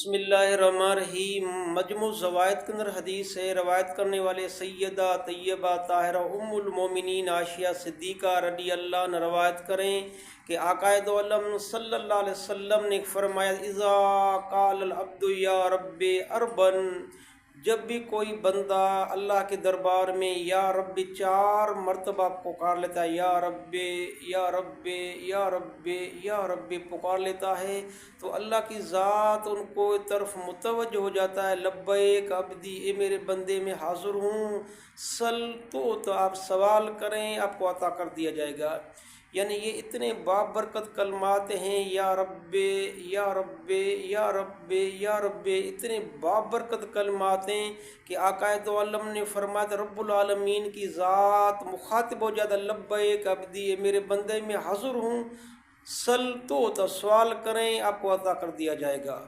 بسم اللہ الرحمن الرحیم۔ مجموع زوائد کے اندر حدیث ہے، روایت کرنے والے سیدہ طیبہ طاہرہ ام المومنین عائشہ صدیقہ رضی اللہ عنہ روایت کریں کہ آقا دو عالم صلی اللہ علیہ وسلم نے فرمایا اذا قال العبد یا رب اربن، جب بھی کوئی بندہ اللہ کے دربار میں یا رب 4 مرتبہ پکار لیتا ہے، یا رب یا رب یا رب یا رب پکار لیتا ہے تو اللہ کی ذات ان کو طرف متوجہ ہو جاتا ہے، لبیک عبدی، اے میرے بندے میں حاضر ہوں، سل تو آپ سوال کریں آپ کو عطا کر دیا جائے گا۔ یعنی یہ اتنے بابرکت کلمات ہیں، یا رب یا رب یا رب یا رب، اتنے بابرکت کلمات ہیں کہ آقا دو عالم نے فرمایا رب العالمین کی ذات مخاطب ہو جاتا، لبیک عبدی، میرے بندے میں حاضر ہوں، سل تو سوال کریں آپ کو عطا کر دیا جائے گا۔